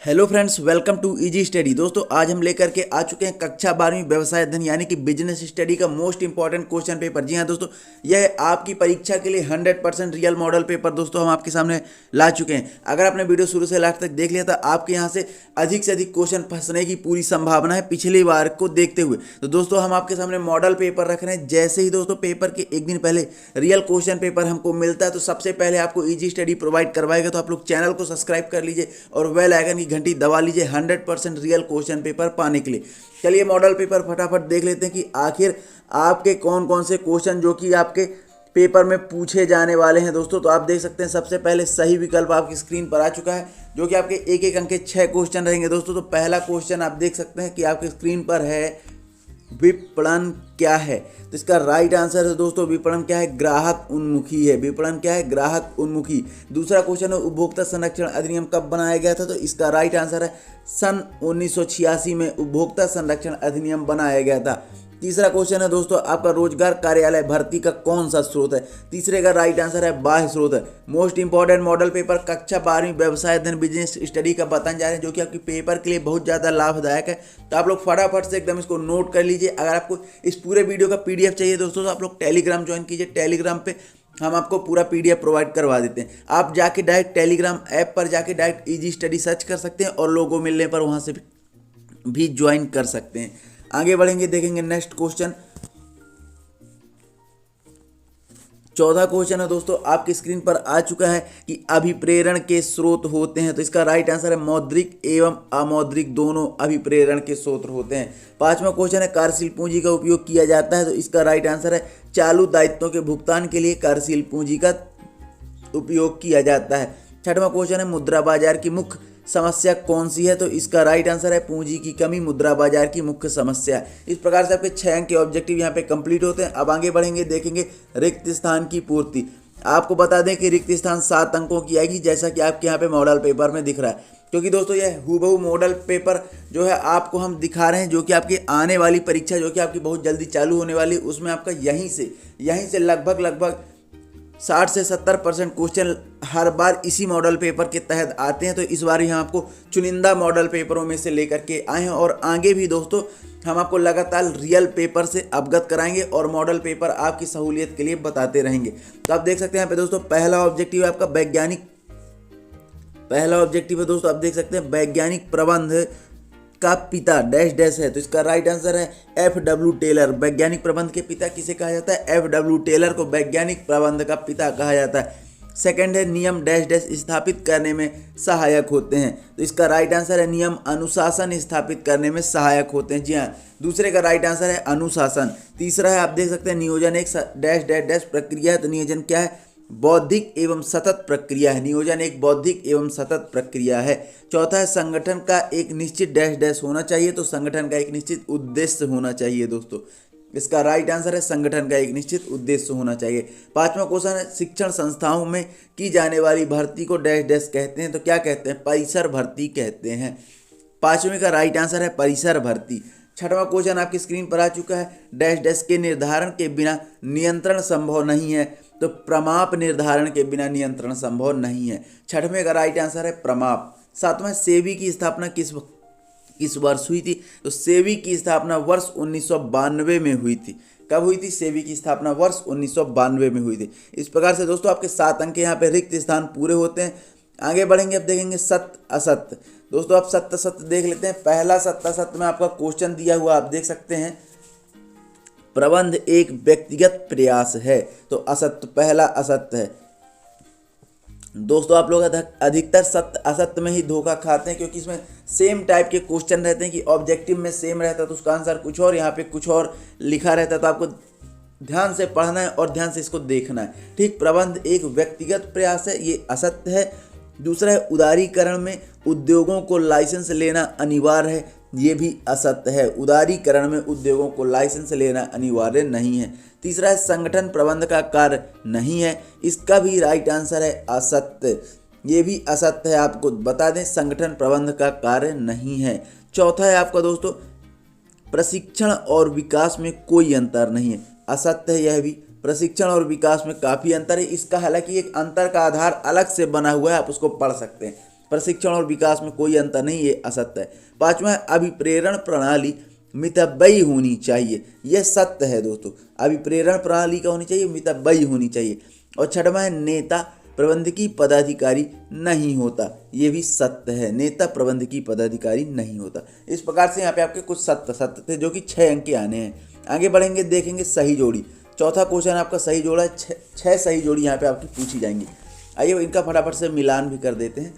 Hello friends, welcome to easy study. दोस्तों आज हम लेकर के आ चुके हैं कक्षा 12वीं व्यवसाय अध्ययन यानी कि बिजनेस स्टडी का मोस्ट इंपॉर्टेंट क्वेश्चन पेपर। जी हाँ दोस्तों, यह आपकी परीक्षा के लिए 100% रियल मॉडल पेपर दोस्तों हम आपके सामने ला चुके हैं। अगर आपने वीडियो शुरू से लास्ट तक देख लिया तो आपके यहाँ से अधिक क्वेश्चन फंसने की पूरी संभावना है पिछली बार को देखते हुए। तो दोस्तों हम आपके सामने मॉडल पेपर रख रहे हैं। जैसे ही दोस्तों पेपर के एक दिन पहले रियल क्वेश्चन पेपर हमको मिलता है तो सबसे पहले आपको इजी स्टडी प्रोवाइड करवाएगा। तो आप लोग चैनल को सब्सक्राइब कर लीजिए और बेल आइकन की घंटी दबा लीजिए 100% रियल क्वेश्चन पेपर पाने के लिए। चलिए मॉडल पेपर फटाफट देख लेते हैं कि आखिर आपके कौन कौन से क्वेश्चन जो कि आपके पेपर में पूछे जाने वाले हैं दोस्तों। तो आप देख सकते हैं सबसे पहले सही विकल्प आपकी स्क्रीन पर आ चुका है जो कि आपके एक एक अंक के 6 क्वेश्चन रहेंगे दोस्तों। तो पहला क्वेश्चन आप देख सकते हैं कि आपकी स्क्रीन पर है, विपणन क्या है। तो इसका राइट आंसर है दोस्तों, विपणन क्या है, ग्राहक उन्मुखी है। विपणन क्या है, ग्राहक उन्मुखी। दूसरा क्वेश्चन है, उपभोक्ता संरक्षण अधिनियम कब बनाया गया था। तो इसका राइट आंसर है सन 1986 में उपभोक्ता संरक्षण अधिनियम बनाया गया था। तीसरा क्वेश्चन है दोस्तों आपका, रोजगार कार्यालय भर्ती का कौन सा स्रोत है। तीसरे का राइट आंसर है बाह्य स्रोत है। मोस्ट इंपॉर्टेंट मॉडल पेपर कक्षा 12वीं व्यवसाय अध्ययन बिजनेस स्टडी का बताने जा रहे हैं जो कि आपके पेपर के लिए बहुत ज़्यादा लाभदायक है। तो आप लोग फटाफट से एकदम इसको नोट कर लीजिए। अगर आपको इस पूरे वीडियो का PDF चाहिए दोस्तों तो आप लोग टेलीग्राम ज्वाइन कीजिए। टेलीग्राम पे हम आपको पूरा PDF प्रोवाइड करवा देते हैं। आप जाके डायरेक्ट टेलीग्राम ऐप पर जाके डायरेक्ट इजी स्टडी सर्च कर सकते हैं और लोगों मिलने पर वहाँ से भी ज्वाइन कर सकते हैं। आगे बढ़ेंगे, देखेंगे नेक्स्ट क्वेश्चन। 14 क्वेश्चन है दोस्तों आपकी स्क्रीन पर आ चुका है कि अभिप्रेरण के स्रोत होते हैं। तो इसका राइट आंसर है मौद्रिक एवं अमौद्रिक दोनों अभिप्रेरण के स्रोत होते हैं। 5वां क्वेश्चन है, कार्यशील पूंजी का उपयोग किया जाता है। तो इसका राइट आंसर है चालू दायित्वों के भुगतान के लिए कार्यशील पूंजी का उपयोग किया जाता है। 6वां क्वेश्चन है, मुद्रा बाजार की मुख्य समस्या कौन सी है। तो इसका राइट आंसर है पूंजी की कमी मुद्रा बाजार की मुख्य समस्या है। इस प्रकार से आपके 6 अंक के ऑब्जेक्टिव यहाँ पे कंप्लीट होते हैं। अब आगे बढ़ेंगे, देखेंगे रिक्त स्थान की पूर्ति। आपको बता दें कि रिक्त स्थान 7 अंकों की आएगी जैसा कि आपके यहाँ पे मॉडल पेपर में दिख रहा है। क्योंकि दोस्तों यह हूबहू मॉडल पेपर जो है आपको हम दिखा रहे हैं जो कि आपकी आने वाली परीक्षा जो कि आपकी बहुत जल्दी चालू होने वाली, उसमें आपका यहीं से लगभग 60 से 70% क्वेश्चन हर बार इसी मॉडल पेपर के तहत आते हैं। तो इस बार यहाँ आपको चुनिंदा मॉडल पेपरों में से लेकर के आए हैं और आगे भी दोस्तों हम आपको लगातार रियल पेपर से अवगत कराएंगे और मॉडल पेपर आपकी सहूलियत के लिए बताते रहेंगे। तो आप देख सकते हैं यहाँ पे दोस्तों पहला ऑब्जेक्टिव है आपका आप देख सकते हैं वैज्ञानिक प्रबंध का पिता डैश डैश है। तो इसका राइट आंसर है FW टेलर। वैज्ञानिक प्रबंध के पिता किसे कहा जाता है, FW टेलर को वैज्ञानिक प्रबंध का पिता कहा जाता है। सेकंड है, नियम डैश डैश स्थापित करने में सहायक होते हैं। तो इसका राइट आंसर है नियम अनुशासन स्थापित करने में सहायक होते हैं। जी हाँ, दूसरे का राइट आंसर है अनुशासन। तीसरा है, आप देख सकते हैं नियोजन एक डैश डैश डैश प्रक्रिया है। तो नियोजन क्या है, बौद्धिक एवं सतत प्रक्रिया है। नियोजन एक बौद्धिक एवं सतत प्रक्रिया है। चौथा है, संगठन का एक निश्चित डैश डैश होना चाहिए। तो संगठन का एक निश्चित उद्देश्य होना चाहिए दोस्तों। इसका राइट आंसर है संगठन का एक निश्चित उद्देश्य होना चाहिए। 5वां क्वेश्चन है, शिक्षण संस्थाओं में की जाने वाली भर्ती को डैश डैश कहते हैं। तो क्या कहते हैं, परिसर भर्ती कहते हैं। 5वें का राइट आंसर है परिसर भर्ती। 6वां क्वेश्चन आपकी स्क्रीन पर आ चुका है, डैश डैश के निर्धारण के बिना नियंत्रण संभव नहीं है। तो प्रमाप निर्धारण के बिना नियंत्रण संभव नहीं है। 6वें का राइट आंसर है प्रमाप। 7वां, सेबी की स्थापना किस वर्ष हुई थी। तो सेबी की स्थापना वर्ष 1992 में हुई थी। कब हुई थी, सेबी की स्थापना वर्ष 1992 में हुई थी। इस प्रकार से दोस्तों आपके 7 अंक यहाँ पे रिक्त स्थान पूरे होते हैं। आगे बढ़ेंगे, अब देखेंगे सत्य असत्य। दोस्तों आप सत्य असत्य देख लेते हैं। पहला सत्य असत्य में आपका क्वेश्चन दिया हुआ आप देख सकते हैं, प्रबंध एक व्यक्तिगत प्रयास है। तो असत्य, पहला असत्य है। दोस्तों आप लोग अधिकतर सत्य असत्य में ही धोखा खाते हैं क्योंकि इसमें सेम टाइप के क्वेश्चन रहते हैं कि ऑब्जेक्टिव में सेम रहता है तो उसका आंसर कुछ और, यहाँ पे कुछ और लिखा रहता है। तो आपको ध्यान से पढ़ना है और ध्यान से इसको देखना है। ठीक, प्रबंध एक व्यक्तिगत प्रयास है, ये असत्य है। दूसरा है, उदारीकरण में उद्योगों को लाइसेंस लेना अनिवार्य है, ये भी असत्य है। उदारीकरण में उद्योगों को लाइसेंस लेना अनिवार्य नहीं है। तीसरा है, संगठन प्रबंध का कार्य नहीं है, इसका भी राइट आंसर है असत्य, ये भी असत्य है। आपको बता दें संगठन प्रबंध का कार्य नहीं है। चौथा है आपका दोस्तों, प्रशिक्षण और विकास में कोई अंतर नहीं है, असत्य है यह भी। प्रशिक्षण और विकास में काफ़ी अंतर है, इसका हालांकि एक अंतर का आधार अलग से बना हुआ है, आप उसको पढ़ सकते हैं। प्रशिक्षण और विकास में कोई अंतर नहीं, ये असत्य है। पांचवा है अभिप्रेरण प्रणाली मितव्ययी होनी चाहिए, यह सत्य है दोस्तों। अभिप्रेरण प्रणाली क्या होनी चाहिए? मितव्ययी होनी चाहिए। और छठवां है नेता प्रबंधकीय पदाधिकारी नहीं होता, ये भी सत्य है, नेता प्रबंधकीय पदाधिकारी नहीं होता। इस प्रकार से यहाँ पे आपके कुछ सत्य थे जो कि 6 अंक के आने हैं। आगे बढ़ेंगे, देखेंगे सही जोड़ी। चौथा क्वेश्चन आपका सही जोड़ा है, 6 सही जोड़ी यहाँ पे आपकी पूछी जाएंगी। आइए इनका फटाफट से मिलान भी कर देते हैं।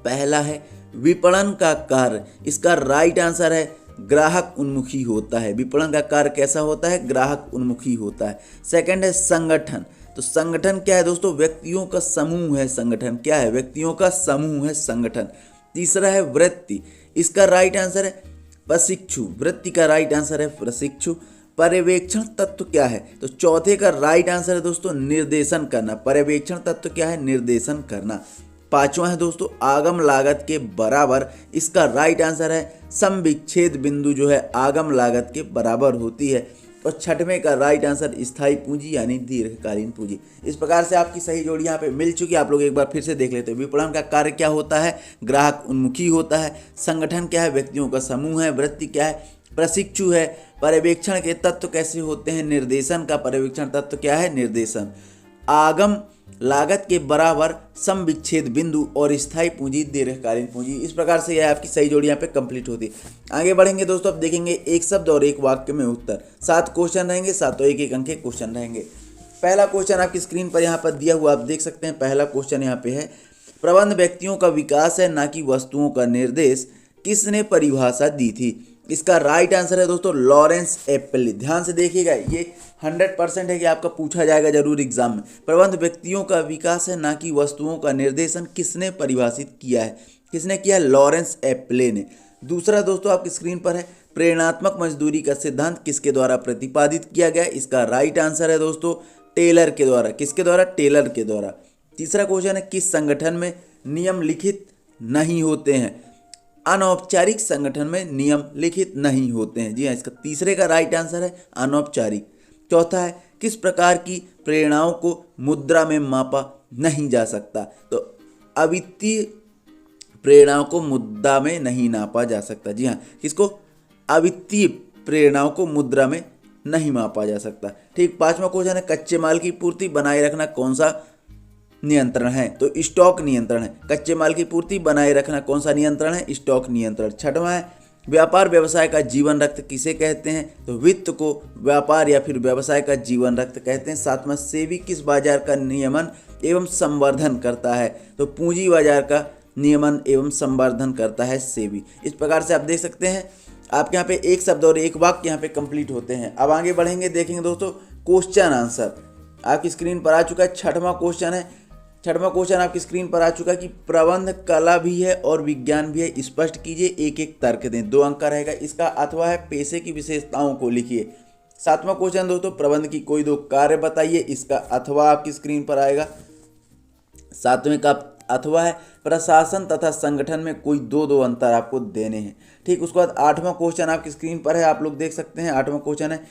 पहला है विपणन का कार्य, इसका राइट आंसर है ग्राहक उन्मुखी होता है। विपणन का कार्य कैसा होता है? ग्राहक उन्मुखी होता है। सेकंड है संगठन, तो संगठन क्या है दोस्तों? व्यक्तियों का समूह है संगठन। क्या है? व्यक्तियों का समूह है संगठन। तीसरा है वृत्ति, इसका राइट आंसर है प्रशिक्षु, वृत्ति का राइट आंसर है प्रशिक्षु। पर्यवेक्षण तत्व क्या है? तो चौथे का राइट आंसर है दोस्तों निर्देशन करना। पर्यवेक्षण तत्व क्या है? निर्देशन करना। पांचवा है दोस्तों आगम लागत के बराबर, इसका राइट आंसर है समविच्छेद बिंदु जो है आगम लागत के बराबर होती है। और छठवें का राइट आंसर स्थायी पूंजी यानी दीर्घकालीन पूंजी। इस प्रकार से आपकी सही जोड़ी यहाँ पे मिल चुकी है। आप लोग एक बार फिर से देख लेते हैं। विपणन का कार्य क्या होता है? ग्राहक उन्मुखी होता है। संगठन क्या है? व्यक्तियों का समूह है। वृत्ति क्या है? प्रशिक्षु है। पर्यवेक्षण के तत्व कैसे होते हैं? निर्देशन का पर्यवेक्षण तत्व क्या है? निर्देशन। आगम लागत के बराबर समविच्छेद बिंदु और स्थायी पूंजी दीर्घकालीन पूंजी। इस प्रकार से यह आपकी सही जोड़ी यहाँ पे कंप्लीट होती है। आगे बढ़ेंगे दोस्तों, अब देखेंगे एक शब्द और एक वाक्य में उत्तर। 7 क्वेश्चन रहेंगे, 7 एक अंक के क्वेश्चन रहेंगे। पहला क्वेश्चन आपकी स्क्रीन पर यहाँ पर दिया हुआ आप देख सकते हैं। पहला क्वेश्चन यहाँ पे है प्रबंध व्यक्तियों का विकास है ना कि वस्तुओं का निर्देश, किसने परिभाषा दी थी? इसका राइट आंसर है दोस्तों लॉरेंस एप्पल। ध्यान से देखिएगा, ये 100% है कि आपका पूछा जाएगा जरूर एग्जाम में। प्रबंध व्यक्तियों का विकास है ना कि वस्तुओं का निर्देशन, किसने परिभाषित किया है? किसने किया? लॉरेंस एप्पले ने। दूसरा दोस्तों आपकी स्क्रीन पर है प्रेरणात्मक मजदूरी का सिद्धांत किसके द्वारा प्रतिपादित किया गया? इसका राइट आंसर है दोस्तों टेलर के द्वारा। किसके द्वारा? टेलर के द्वारा। तीसरा क्वेश्चन है किस संगठन में नियम लिखित नहीं होते हैं? अनौपचारिक संगठन में नियम लिखित नहीं होते हैं। जी हाँ, इसका तीसरे का राइट आंसर है अनौपचारिक। चौथा है किस प्रकार की प्रेरणाओं को मुद्रा में मापा नहीं जा सकता? तो अवित्तीय प्रेरणाओं को मुद्रा में नहीं नापा जा सकता। जी हाँ, किसको? अवित्तीय प्रेरणाओं को मुद्रा में नहीं मापा जा सकता। ठीक। पांचवा क्वेश्चन है कच्चे माल की पूर्ति बनाए रखना कौन सा नियंत्रण है? तो स्टॉक नियंत्रण है। कच्चे माल की पूर्ति बनाए रखना कौन सा नियंत्रण है? स्टॉक नियंत्रण। छठवां है व्यापार व्यवसाय का जीवन रक्त किसे कहते हैं? तो वित्त को व्यापार या फिर व्यवसाय का जीवन रक्त कहते हैं। सातवां सेबी किस बाजार का नियमन एवं संवर्धन करता है? तो पूंजी बाजार का नियमन एवं संवर्धन करता है सेबी। इस प्रकार से आप देख सकते हैं आपके यहाँ पे एक शब्द और एक वाक्य यहाँ पे कंप्लीट होते हैं। अब आगे बढ़ेंगे, देखेंगे दोस्तों क्वेश्चन आंसर आपकी स्क्रीन पर आ चुका है। छठवां क्वेश्चन आपकी स्क्रीन पर आ चुका है कि प्रबंध कला भी है और विज्ञान भी है, स्पष्ट कीजिए, एक एक तर्क दें। 2 अंक का रहेगा। इसका अथवा है पेशे की विशेषताओं को लिखिए। सातवां क्वेश्चन दोस्तों प्रबंध की कोई 2 कार्य बताइए, इसका अथवा आपकी स्क्रीन पर आएगा। सातवें का अथवा है प्रशासन तथा संगठन में कोई 2 अंतर आपको देने हैं। ठीक। उसके बाद 8वां क्वेश्चन आपकी स्क्रीन पर है, आप लोग देख सकते हैं। 8वां क्वेश्चन है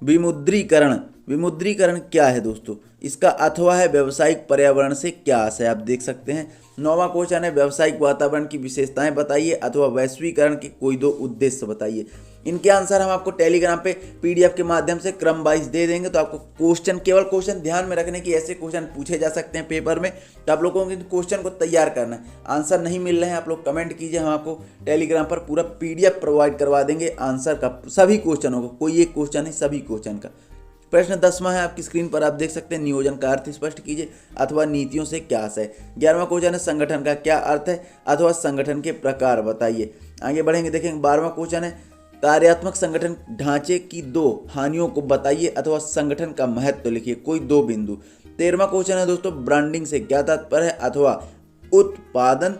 विमुद्रीकरण क्या है दोस्तों? इसका अथवा है व्यावसायिक पर्यावरण से क्या आशय, आप देख सकते हैं। 9वां क्वेश्चन है व्यावसायिक वातावरण की विशेषताएं बताइए अथवा वैश्वीकरण के कोई 2 उद्देश्य बताइए। इनके आंसर हम आपको टेलीग्राम पे PDF के माध्यम से क्रम वाइज दे देंगे। तो आपको केवल क्वेश्चन ध्यान में रखने की, ऐसे क्वेश्चन पूछे जा सकते हैं पेपर में, तो आप लोगों को क्वेश्चन को तैयार करना है। आंसर नहीं मिल रहे हैं आप लोग कमेंट कीजिए, हम आपको टेलीग्राम पर पूरा PDF प्रोवाइड करवा देंगे आंसर का, सभी क्वेश्चनों का, कोई एक क्वेश्चन नहीं, सभी क्वेश्चन का। प्रश्न 10वां है आपकी स्क्रीन पर, आप देख सकते हैं नियोजन का अर्थ स्पष्ट कीजिए अथवा नीतियों से क्या आशय। 11वां क्वेश्चन है संगठन का क्या अर्थ है अथवा संगठन के प्रकार बताइए। आगे बढ़ेंगे, देखेंगे 12वां क्वेश्चन है कार्यात्मक संगठन ढांचे की 2 हानियों को बताइए अथवा संगठन का महत्व लिखिए, कोई 2 बिंदु। 13वां क्वेश्चन है दोस्तों ब्रांडिंग से क्या तात्पर्य है अथवा उत्पादन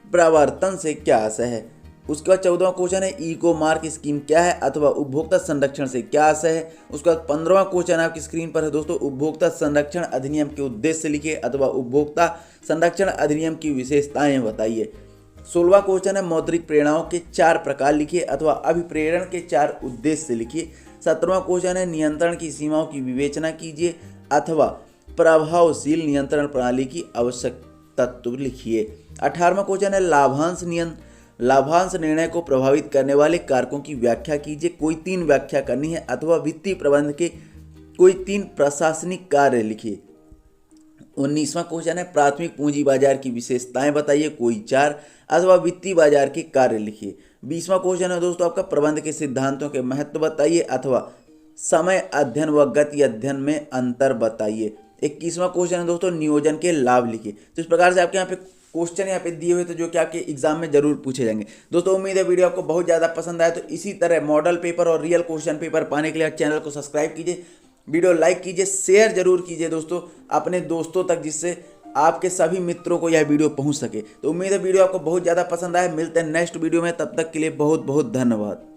प्रवर्तन से क्या आशय है। उसके बाद 14वां क्वेश्चन है इको मार्क स्कीम क्या है अथवा उपभोक्ता संरक्षण से क्या आशय है। उसके बाद 15वां क्वेश्चन आपकी स्क्रीन पर है दोस्तों उपभोक्ता संरक्षण अधिनियम के उद्देश्य लिखिए अथवा उपभोक्ता संरक्षण अधिनियम की विशेषताएं बताइए। 16वां क्वेश्चन है मौद्रिक प्रेरणाओं के 4 प्रकार लिखिए अथवा अभिप्रेरण के 4 उद्देश्य लिखिए। 17वां क्वेश्चन है नियंत्रण की सीमाओं की विवेचना कीजिए अथवा प्रभावशील नियंत्रण प्रणाली की तत्व लिखिए। 18वां क्वेश्चन है लाभांश निर्णय को प्रभावित करने वाले कारकों की व्याख्या कीजिए। कोई 3 व्याख्या करनी है अथवा वित्तीय प्रबंध के कोई 3 प्रशासनिक कार्य लिखिए। 19वां क्वेश्चन है प्राथमिक पूंजी बाजार की विशेषताएं बताइए, कोई 4 अथवा वित्तीय बाजार के कार्य लिखिए। 20वां क्वेश्चन है दोस्तों आपका प्रबंध के सिद्धांतों के महत्व बताइए अथवा समय अध्ययन व गति अध्ययन में अंतर बताइए। 21वां क्वेश्चन है दोस्तों नियोजन के लाभ लिखिए। तो इस प्रकार से आपके यहाँ पे क्वेश्चन यहाँ पे दिए हुए थे जो कि आपके एग्जाम में जरूर पूछे जाएंगे। दोस्तों उम्मीद है वीडियो आपको बहुत ज़्यादा पसंद आया। तो इसी तरह मॉडल पेपर और रियल क्वेश्चन पेपर पाने के लिए चैनल को सब्सक्राइब कीजिए, वीडियो लाइक कीजिए, शेयर जरूर कीजिए दोस्तों अपने दोस्तों तक, जिससे आपके सभी मित्रों को यह वीडियो पहुंच सके। तो उम्मीद है वीडियो आपको बहुत ज़्यादा पसंद आया। मिलते हैं नेक्स्ट वीडियो में, तब तक के लिए बहुत बहुत धन्यवाद।